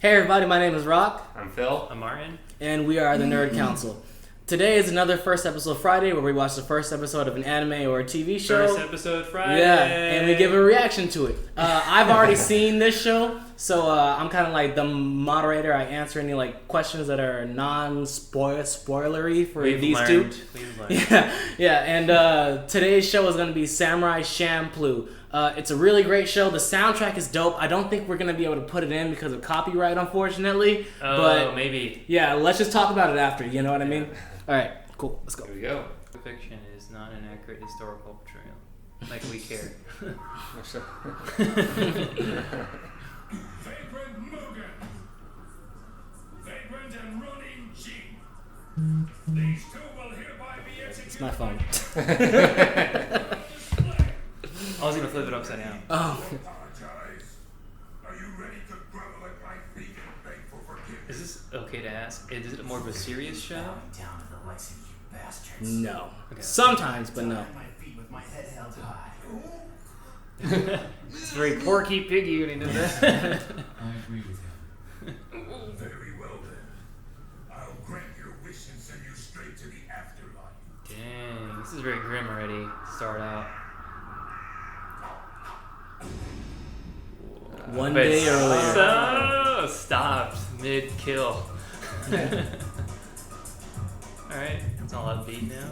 Hey everybody, my name is Rock. I'm Phil. I'm Martin. And we are the Nerd Council. Today is another First Episode Friday where we watch the first episode of an anime or a TV show. First episode Friday. Yeah, and we give a reaction to it. I've already seen this show, so I'm kind of like the moderator. I answer any like questions that are non-spoilery for these two. We've learned. Yeah, and today's show is going to be Samurai Champloo. It's a really great show. The soundtrack is dope. I don't think we're going to be able to put it in because of copyright, unfortunately. Oh, but maybe. Yeah, let's just talk about it after, you know what I mean? Alright, cool. Let's go. Here we go. Fiction is not an accurate historical portrayal. Like we care. Vagrant Mugen. Vagrant and running Jing. These two will hereby be executed. It's my phone. I was gonna flip it upside down. Oh. Apologize. Are you ready to grovel at my feet and beg for forgiveness? Is this okay to ask? Is it more of a serious show? Down to the legs of you bastards. No. Okay. Sometimes, but no. My feet with my head held high. It's very Porky Piggy when he did that. I agree with him. Very well then. I'll grant your wish and send you straight to the afterlife. Dang, this is very grim already. Start out. One But day earlier. So stopped mid-kill. Alright, it's all upbeat now.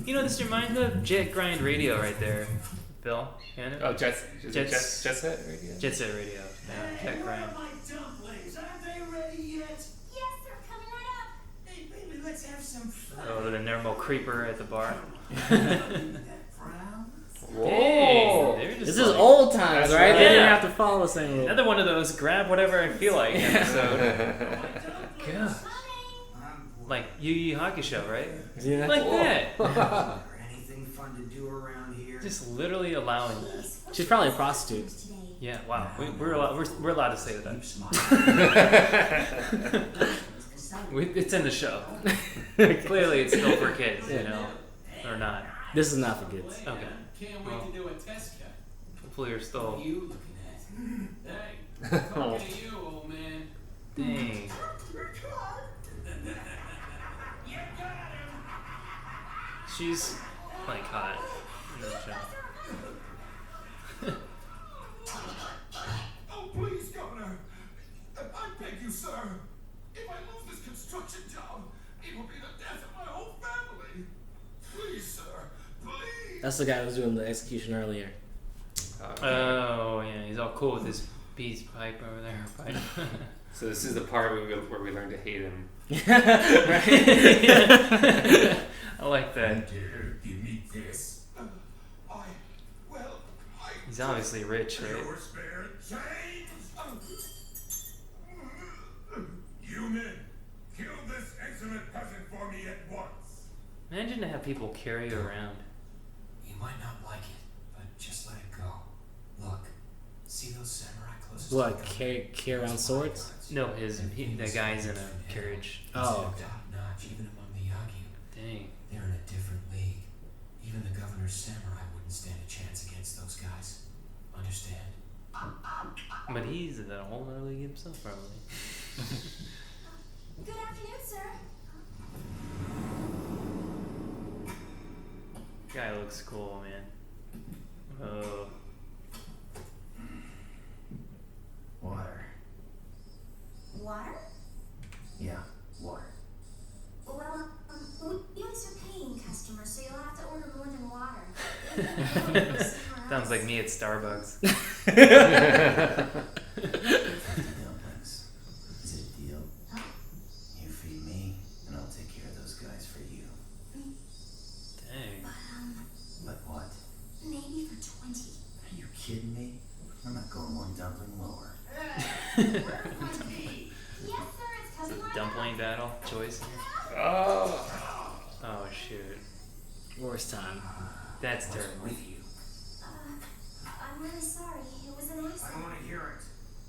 You know, this reminds me of Jet Grind Radio right there. Bill? Oh, Jet Set Radio? Jet Set Radio. Yeah, Jet Grind. My dumplings, aren't they ready yet? Yes, they're coming right up. Hey, baby, let's have some fun. Oh, the normal creeper at the bar. That frown? Dang, they're just This is like- old times, That's right? right. They didn't Yeah. have to follow the same rule. Another one of those grab whatever I feel like episode. God. Like Yu Yu Hakusho, right? Yeah. Like that. Or anything fun to do around here? Just literally allowing that. She's probably a prostitute. Yeah, wow. We're allowed to say that. It's in the show. Clearly it's still for kids, you know. Or not. This is not for kids. Okay. Can't wait to do a test cut. Hopefully you're still. What are you looking at? Hey, talking to you, old man. Dang. She's like hot in the show. Oh, please, Governor. I beg you, sir. If I lose this construction job, it will be the death of my whole family. Please, sir. Please. That's the guy who was doing the execution earlier. Oh yeah, he's all cool with his peace pipe over there. Pipe. So this is the part where we learn to hate him. Right? I like that. Dare give me this. He's obviously rich, right? Your spare change. You men, kill this insolent peasant for me at once. Imagine to have people carry you around. You might not like it, but just let it go. Look, see those samurai closest to What, the carry around swords? No, that guy's in a carriage. Oh. Top notch, even among the Yagi. Dang. They're in a different league. Even the governor's samurai wouldn't stand a chance against those guys. Understand? But he's in a whole other league himself, probably. Good afternoon, sir. Guy looks cool, man. Oh. Water. Water? Yeah, water. Well, we always are paying customers, so you'll have to order more than water. Sounds like me at Starbucks. Dumplings. Is it a deal? Huh? You feed me, and I'll take care of those guys for you. Dang. But what? Maybe for 20. Are you kidding me? I'm not going one dumpling lower. Yes, sir, it's coming right Dumpling battle choice. Oh! Oh shoot. Worst time. That's terrible. With you. I'm really sorry. It was an I accident. want to hear it.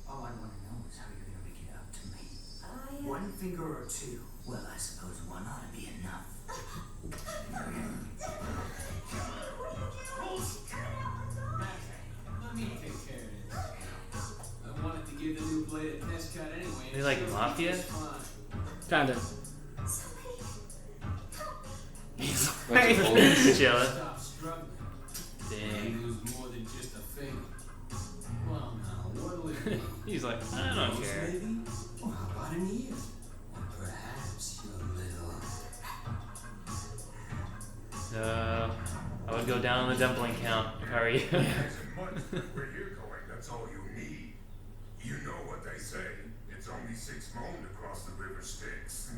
All I want to know is how you're going to make it up to me. I, One finger or two? Well, I suppose one ought to be enough. Let me take care of this. I wanted to give the new blade a test cut anyway, They like mafia? Kind of. Bunch of old- Chilling. Stop struggling. Dang. You lose more than just a finger. Well, now, what'll it be? He's like, I don't care. Maybe? Or how about an ear? Or perhaps your little... I would go down on the dumpling count if I were you. Isn't much, but where you're going, that's all you need. You know what they say. It's only 6 moan to cross the river Styx.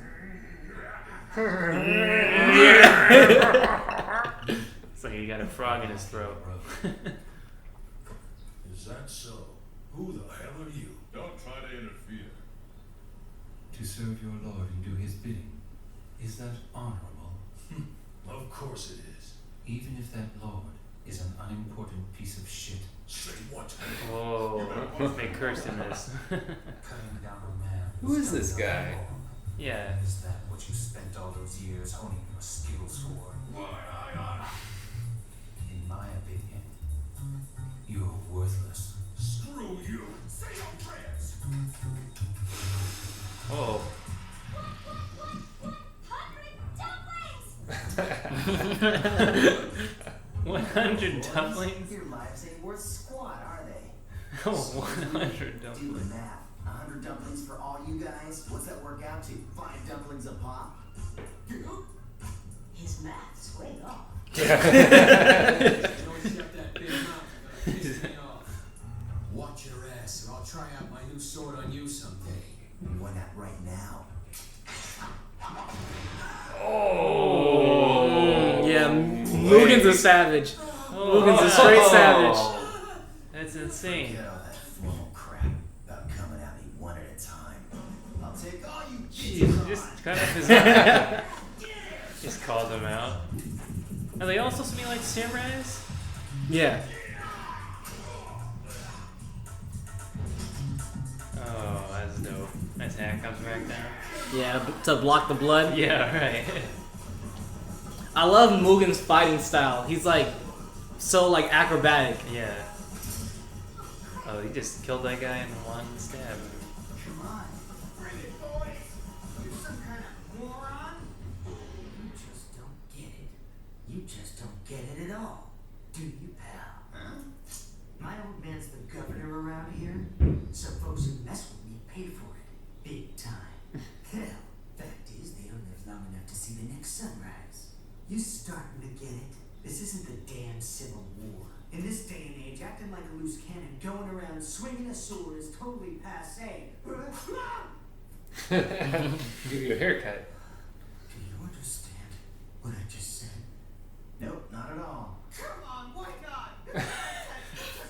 It's like he got a frog in his throat. Is that so? Who the hell are you? Don't try to interfere. To serve your lord and do his bidding. Is that honorable? Of course it is. Even if that lord is an unimportant piece of shit. Say what? Whoa, they cursed in this. Cutting down a man. Who is this guy? Yeah. Is that what you spent all those years honing your skills for? Why, I In my opinion, you're worthless. screw you. Say your prayers. Oh. 100 dumplings? Your lives ain't worth squat, are they? Oh, 100 Do dumplings. the math. 100 dumplings for all you guys? What's that work out to? 5 dumplings a pop? His math's way off. Don't shut that big mouth. You're gonna piss me off. Watch your ass, or I'll try out my new sword on you someday. Why not right now? Yeah, Mugen's a savage. Mugen's a straight savage. That's insane. Get all that formal crap about coming at me one at a time. I'll take all you Jeez, bitches just on. cut off his eye. Just called them out. Are they all supposed to be like samurais? Yeah. Oh, that's dope. Nice hat comes back down. Yeah, to block the blood. Yeah, right. I love Mugen's fighting style. He's like so like acrobatic. Yeah. Oh, he just killed that guy in one stab. Come on. Bring it, boys. You some kind of moron? You just don't get it. You just don't get it at all. Do you, pal? Huh? My old man's the governor around here. Some folks who mess with me pay for it. Big time. Hell, fact is, they don't live long enough to see the next sunrise. You starting to get it? This isn't the damn Civil War. In this day and age, acting like a loose cannon, going around swinging a sword is totally passé. Give you a haircut. Do you understand what I just said? Nope, not at all. Come on, why not? That's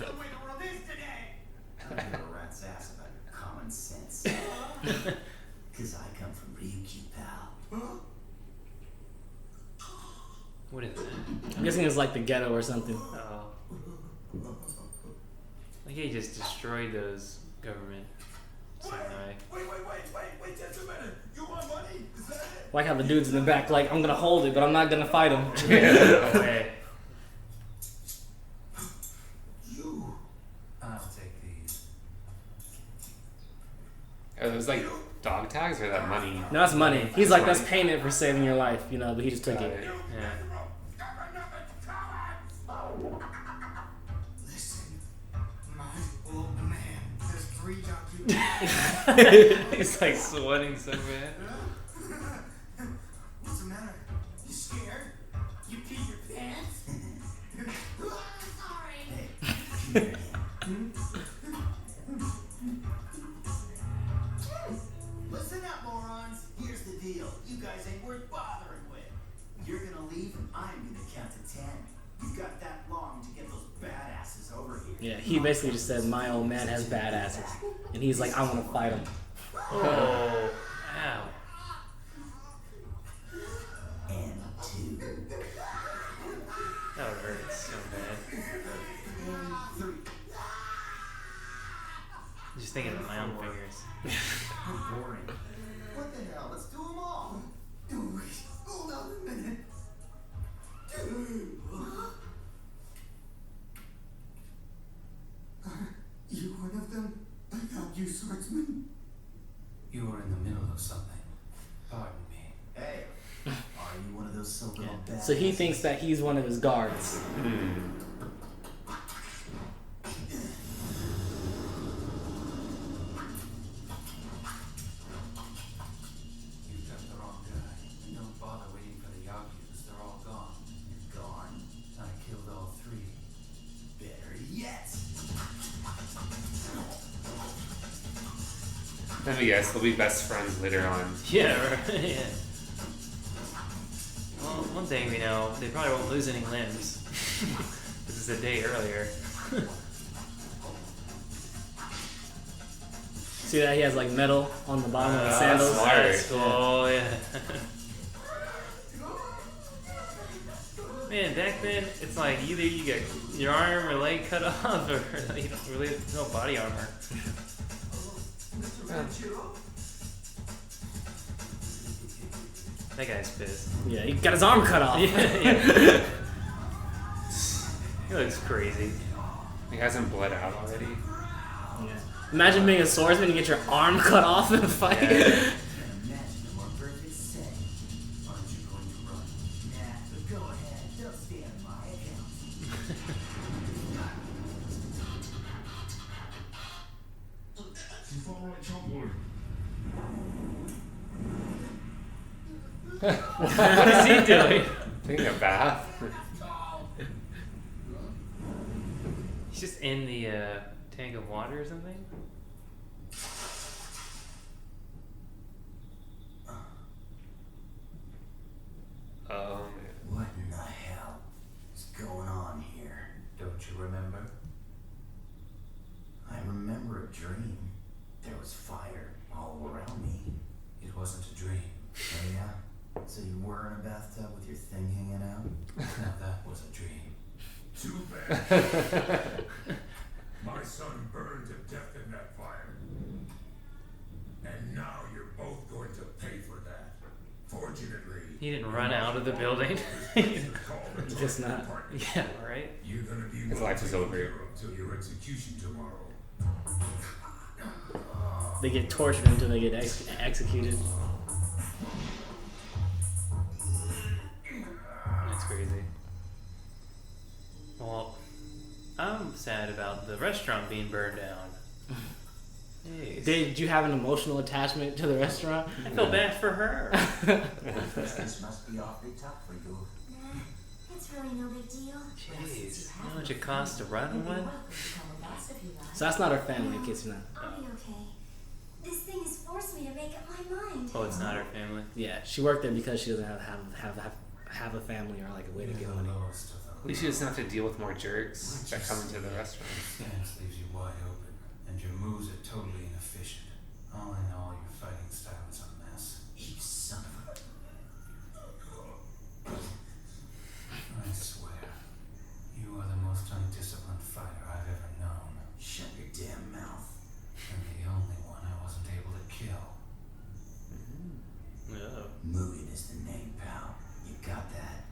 the way the world is today. I don't give a rat's ass about your common sense. Because I come from Ryuki, pal. What is that? I'm guessing it's like the ghetto or something. Oh. Like he just destroyed those government samurai. Wait just a minute. You want money? Is that it? Like how the dude's in the back, like I'm gonna hold it, but I'm not gonna fight him. No way. You. I'll take these. Are those like dog tags or that money? No, that's money. He's like, that's payment for saving your life, you know, but he just took Got it. it. Yeah. Listen, my old man has 3 documents. He's like sweating so bad. What's the matter? You scared? You pee your pants? Sorry. Hey, keep your hand. Listen up, morons. Here's the deal. You guys ain't worth bothering with. You're gonna leave and I'm gonna count to 10. You've got that long to get those badasses over here. Yeah, he basically just said, my old man has badasses. And he's like, I wanna fight him. Oh. Ow. And 2. That would hurt so bad. And 3. Just thinking of my own fingers. How boring. What the hell? Let's do them all. Wait, hold on a minute. You one of them? I got you, swordsman. something. Pardon me. Hey, are you one of those so-called bad So he thinks that he's one of his guards. You got the wrong guy. Don't bother waiting for the Yakuza. They're all gone. Gone? I killed all three. Better yet. Let me guess, they'll be best friends later on. Yeah, right. Yeah. Well, one thing we know, they probably won't lose any limbs. This is a day earlier. See that he has like metal on the bottom of the sandals? smart. That's cool, yeah. Man, back then, it's like either you get your arm or leg cut off, or you don't really, there's no body armor. That guy's pissed. Yeah, he got his arm cut off. Yeah. He looks crazy. He hasn't bled out already. Yeah. Imagine being a swordsman and you get your arm cut off in a fight. Can't imagine a more perfect setting. Aren't you going to run? Nah, but go ahead. They'll stay on my account. Samurai Champloo. What is he doing? Taking a bath. He's just in the tank of water or something? Oh man. What in the hell is going on here? Don't you remember? I remember a dream. There was fire all around me. It wasn't a dream. Oh yeah? So you were in a bathtub with your thing hanging out? Now that was a dream. Too bad. My son burned to death in that fire. And now you're both going to pay for that. Fortunately, He didn't run out of the building. Just not. Yeah, right? You're gonna be His well life is taken over. care of till your execution tomorrow. They get tortured until they get executed. That's crazy. Well, I'm sad about the restaurant being burned down. Jeez. Did you have an emotional attachment to the restaurant? I feel bad for her. This must be awfully tough for you. Nah, it's really no big deal. Jeez. You know how much it costs to run one? So that's not her family, in case you're not. I'll be okay. This thing has forced me to make up my mind. Oh, it's not her family. Yeah, she worked there because she doesn't have a family or like a way to get money. Lowest of At them. least he doesn't have to deal with more jerks that come into the restaurant. Stance leaves you wide open, and your moves are totally inefficient. All in all, your fighting style is a mess. You son of a... I swear, you are the most undisciplined fighter I've ever known, Shut your damn mouth. and the only one I wasn't able to kill. Oh. Mugen is the name, pal. You got that?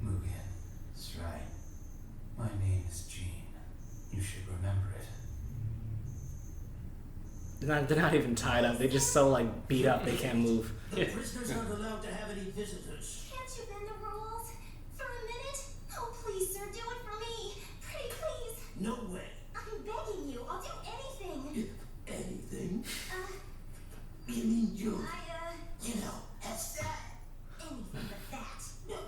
Mugen, That's right. my name is Gene. You should remember it. They're not even tied up. They just so like beat up they can't move. The prisoners aren't allowed to have any visitors. Can't you bend the rules? For a minute? Oh, please, sir, do it for me. Pretty please. No way. I'm begging you. I'll do anything. Anything? Uh, You mean you? I, You know, that's that. anything but that.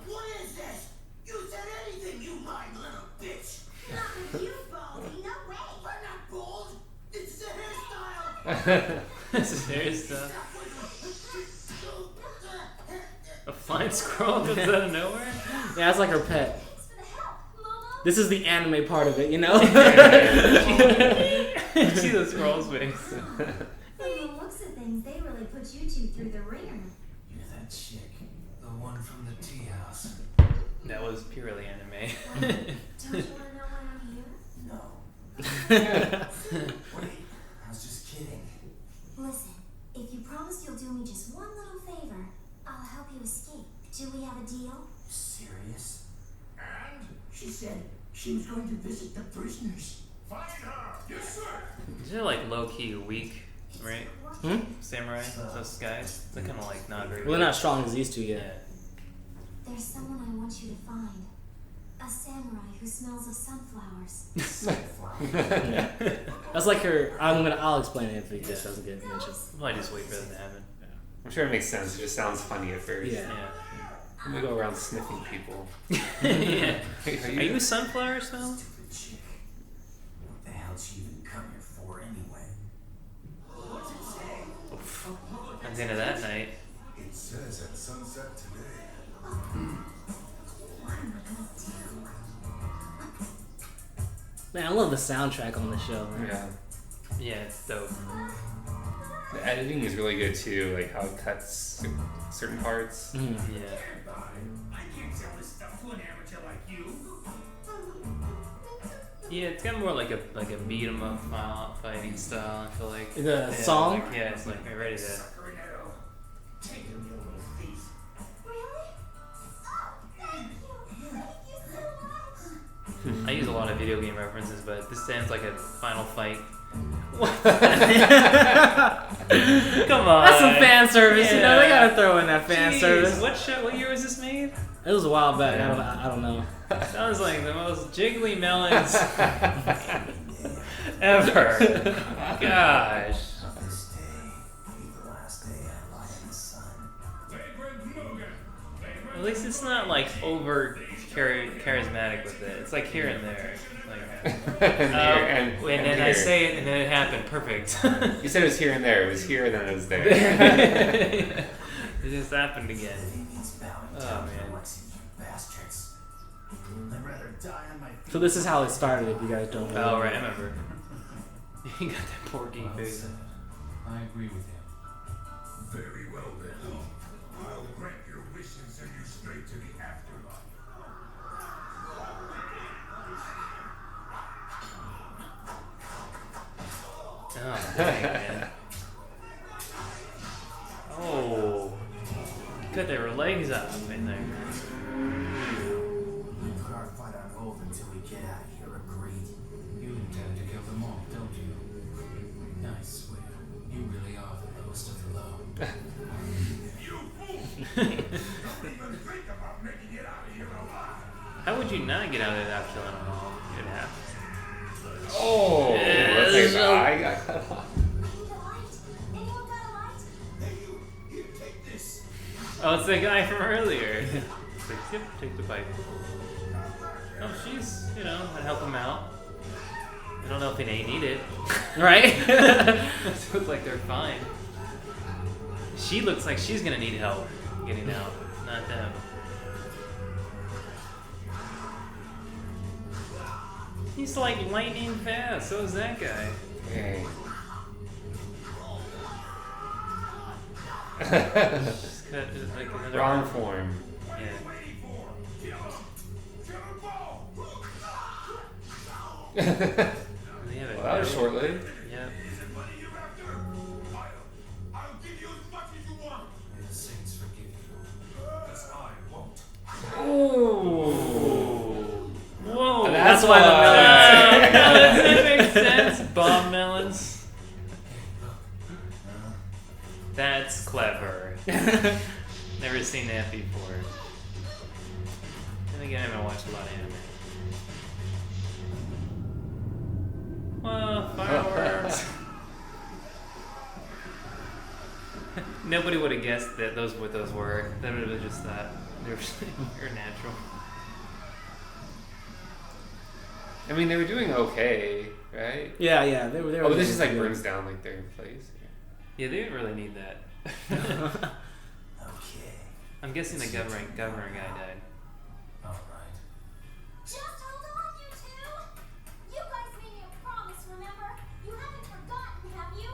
What is this? You said anything, you lying little bitch. Not with you, Baldy. No way. I'm not bald. It's the hairstyle. This is their stuff. A flying squirrel comes out of nowhere? Yeah, that's like her pet. Thanks for the help, Momo. This is the anime part of it, you know? See the squirrel's face. From the looks of things, they really put you two through the ringer. You're that chick, the one from the tea house. That was purely anime. Don't you want to know why I'm here? No. Wait, I was just kidding. Listen, if you promise you'll do me just one little favor, I'll help you escape. Do we have a deal? Serious? And She said she was going to visit the prisoners. find her. Yes, sir. These are like low key weak right? Hmm? Samurai, those guys. They're kind of like not very. Well, they're not strong as these two Yeah. yet. There's someone I want you to find. A samurai who smells of sunflowers. Yeah. That's like her. I'll explain it if it just doesn't get mentioned. Well, I just wait for that to happen. I'm sure it makes sense. It just sounds funny at first. Yeah. Let me go around sniffing people. Yeah. Are Are you a sunflower smell? Stupid chick. What the hell she even come here for anyway? What's it say? At the end of that night. It says at sunset today. What am I gonna do? Man, I love the soundtrack on the show. Man. Yeah. Yeah, it's dope. The editing is really good too, like how it cuts certain parts. Mhm. Yeah. I can't tell this stuff to an amateur like you. Yeah, it's kind of more like a beat 'em up fighting style. I feel like The song? Like, yeah, it's like we're ready to. Suckerinetto. Take him, you little thief. Really? Oh, thank you. Thank you so much. I use a lot of video game references, but this sounds like a Final Fight. Come on. That's some fan service, you know. They Yeah. gotta throw in that fan Jeez, service. What year was this made? It was a while back. Yeah. I don't know. Sounds like the most jiggly melons ever. Gosh. This day will be the last day I lie in the sun. At least it's not like over charismatic with it. It's like here and there. Like, and then I say it, and then it happened. Perfect. You said it was here and there. It was here, then it was there. It just happened again. Means bowing Oh, down man. to Lexi, you bastards. I'd rather die on my feet. So this is how it started. If you guys don't know. Oh right, I remember. You got that porky Well face. said. I agree with him. Very well then. I'll grant your wish and send you straight to the afterlife. Oh dang, man. Oh, cut their legs off in there. We put our fight on hold until we get out of here, agreed? You intend to kill them all, don't you? I swear, you really are the lowest of the low. You fool! Don't even think about making it out of here alive. How would you not get out of there without killing them all? You'd have. Oh, Yeah, looks like so- the eye got cut off. I need a light. Anyone got a light? Hey, you! Here, take this! Oh, it's the guy from earlier. It's like, yep, take the pipe. Oh, she's, I help him out. I don't know if they need it. Right? It looks like they're fine. She looks like she's gonna need help getting out, not them. He's like lightning fast, so is that guy. Okay. Just cut it like another Wrong arm. form. Yeah. Waiting for! Kill him! Kill him all! They have it. Well, that was short-lived. Yep. Is it money you're after? I'll give you as much as you want! May the saints forgive you. Because I won't. Ooh. Whoa. That's why the Does that make sense? Bomb melons. That's clever. Never seen that before. And again, I haven't watched a lot of anime. Well, fireworks. Nobody would have guessed that what those were. They would have just thought they were natural. I mean, they were doing okay, right? Yeah. They were. Oh, but this just like burns down like their place. Yeah, they didn't really need that. Okay. I'm guessing the governor guy died. Alright. Just hold on, you two. You guys made me a promise, remember? You haven't forgotten, have you?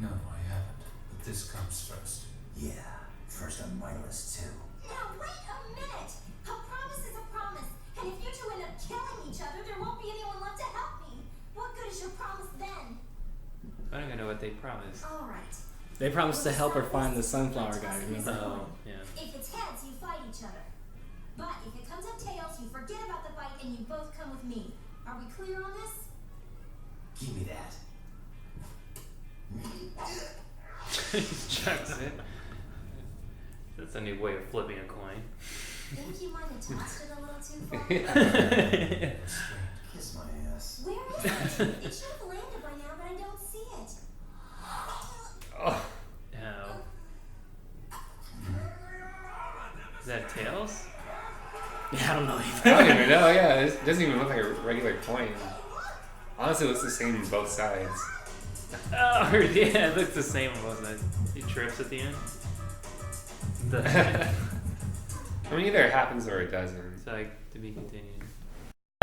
No, I haven't. But this comes first. Yeah, first on my list too. Now wait a minute. A promise is a promise, and if you two end up killing each other, there won't be anyone left to help me. What good is your promise then? I don't even know what they promised. All right. They promised to help her find the sunflower guy. Remember? Oh, yeah. If it's heads, you fight each other. But if it comes up tails, you forget about the fight and you both come with me. Are we clear on this? Give me that. Chucks it. That's a new way of flipping a coin. Think you might have tossed it a little too far? Kiss my ass. Where is it? It should have landed by now, but I don't see it. Oh. Ow. Is that Tails? Yeah, I don't know. I don't even know. Yeah, it doesn't even look like a regular coin. Honestly, it looks the same on both sides. Oh, yeah, it looks the same on both sides. He trips at the end. I mean, either it happens or it doesn't. It's like, to be continued.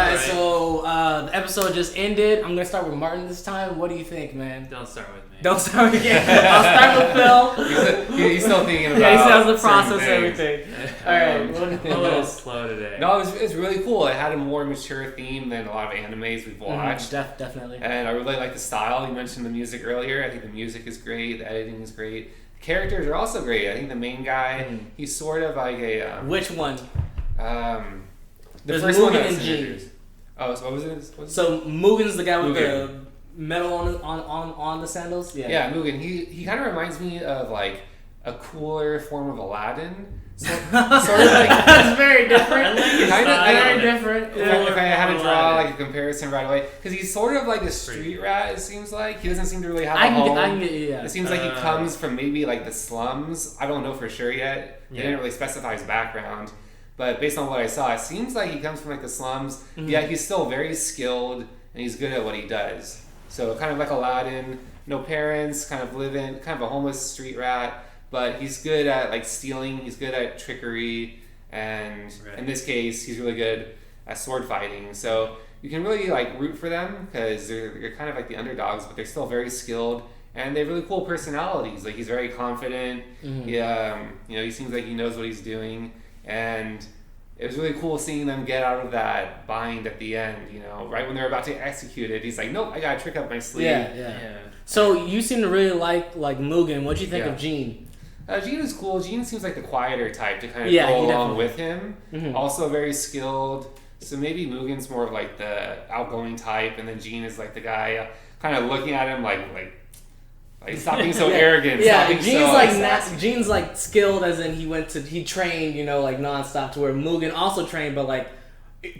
Alright, so the episode just ended. I'm gonna start with Martin this time. What do you think, man? Don't start with me. Don't start with I'll start with Phil. He's still thinking about. Yeah, he still has to certain process things. everything. Alright, what do you I'm think? a little slow today. No, it's really cool. It had a more mature theme than a lot of animes we've watched. Definitely. And I really like the style. You mentioned the music earlier. I think the music is great. The editing is great. The characters are also great. I think the main guy, he's sort of like a... Which one? The There's first one Mugen that was and Jean. introduced. Oh, so what was it? So Mugen's the guy with Mugen. the metal on the sandals? Yeah, Mugen. He kind of reminds me of like a cooler form of Aladdin. Sort of like... That's very different. I like your Kinda- style. Very different. If I had to draw Aladdin. like a comparison right away, because he's sort of like a street rat. It seems like he doesn't seem to really have I a home. can get yeah. It seems like he comes from maybe like the slums. I don't know for sure yet. They Yeah. didn't really specify his background, but based on what I saw, it seems like he comes from like the slums. Mm-hmm. Yeah, he's still very skilled and he's good at what he does. So kind of like Aladdin, no parents, kind of living, kind of a homeless street rat. But he's good at like stealing. He's good at trickery, and Right. in this case, he's really good at sword fighting. So you can really like root for them because they're kind of like the underdogs, but they're still very skilled and they have really cool personalities. Like he's very confident. He seems like he knows what he's doing, and it was really cool seeing them get out of that bind at the end. You know, right when they're about to execute it, he's like, "Nope, I got a trick up my sleeve." Yeah. So you seem to really like Mugen. What'd you think of Jean? Jean is cool. Jean seems like the quieter type to kind of Yeah, go he along definitely- with him. Mhm. Also very skilled. So maybe Mugen's more of like the outgoing type, and then Jean is like the guy kind of looking at him like stop being so arrogant. Yeah, Stop being Jean's so like sassy." Jean's like skilled, as in he trained, like nonstop. To where Mugen also trained, but like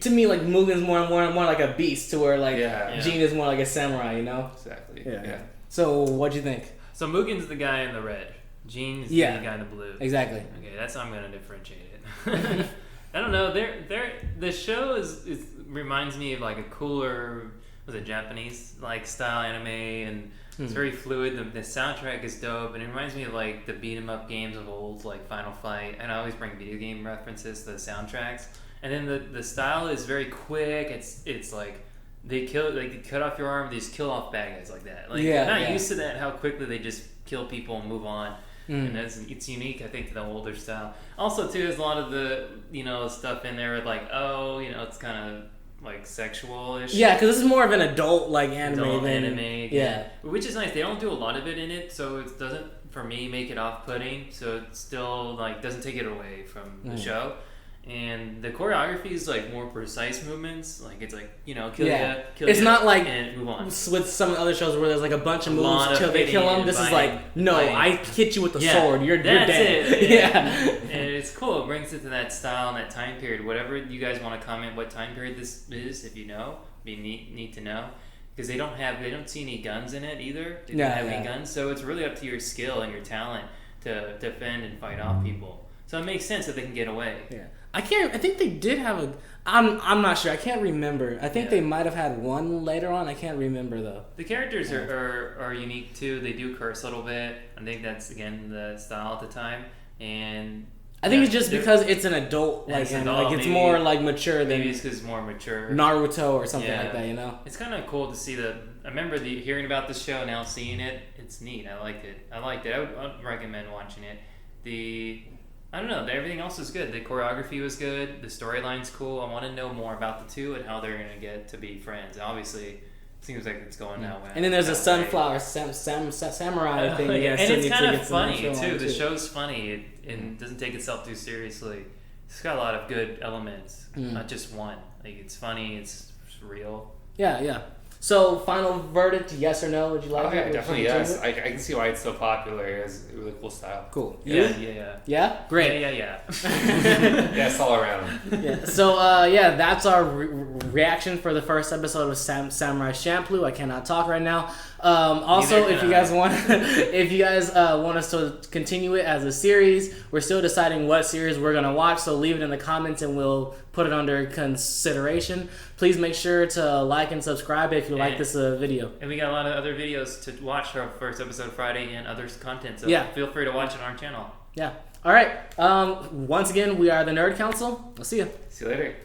to me, like Mugen's more like a beast. To where like Yeah. Jean is more like a samurai. Exactly. Yeah. So what'd you think? So Mugen's the guy in the red. Jean's the guy in the blue. Exactly. Okay, that's how I'm gonna differentiate it. I don't know. The show is reminds me of like a cooler, Japanese like style anime, and it's very fluid. The soundtrack is dope, and it reminds me of like the beat 'em up games of old, like Final Fight. And I always bring video game references to the soundtracks. And then the style is very quick. It's like they cut off your arm, they just kill off bad guys like that. Like I'm not used to that. How quickly they just kill people and move on. And it's unique, I think, to the older style. Also, too, there's a lot of the stuff in there with like, it's kind of like sexual-ish. Yeah, because this is more of an adult like anime than anime. yeah. Which is nice. They don't do a lot of it in it, so it doesn't, for me, make it off-putting. So it still like doesn't take it away from the show. And the choreography is like more precise movements. Like it's like kill It's ya, not like and move on. with some other shows where there's like a bunch of lot moves of till they kill hitting them. This and is like no, biting. I hit you with the Yeah, sword. You're that's dead. it. Yeah. And it's cool. It brings it to that style and that time period. Whatever you guys want to comment what time period this is, if you know, be neat to know. Because they don't see any guns in it either. They don't have any guns, so it's really up to your skill and your talent to defend and fight off people. So it makes sense that they can get away. Yeah. I think they did have a. I'm not sure. I can't remember. I think they might have had one later on. I can't remember though. The characters are unique too. They do curse a little bit. I think that's again the style at the time. And I think it's just because it's an adult It's and adult, like it's maybe- more like mature than maybe it's because it's more mature. Naruto or something Yeah. like that. It's kind of cool to see I remember hearing about the show, now seeing it. It's neat. I liked it. I'd recommend watching it. I don't know. Everything else is good. The choreography was good. The storyline's cool. I want to know more about the two and how they're going to get to be friends. Obviously, it seems like it's going that way. And then there's a that way. sunflower samurai thing. Yeah. And it's kind of funny too. too. The show's funny. It doesn't take itself too seriously. It's got a lot of good elements, not just one. Like it's funny. It's real. Yeah. So, final verdict, yes or no? Would you like Oh it? yeah, Would you definitely continue yes. it? I can see why it's so popular. It has a really cool style. Cool. Yeah. Yeah? Great. Yeah. Yes, all around. Yeah. So that's our reaction for the first episode of Samurai Champloo. I cannot talk right now. Also, Neither if can you I. guys want, if you guys want us to continue it as a series, we're still deciding what series we're gonna watch. So leave it in the comments and we'll put it under consideration. Please make sure to like and subscribe if you like this video. And we got a lot of other videos to watch for our first episode Friday and other content. So Yeah. feel free to watch it on our channel. Yeah. All right. Once again, we are the Nerd Council. We'll see you. See you later.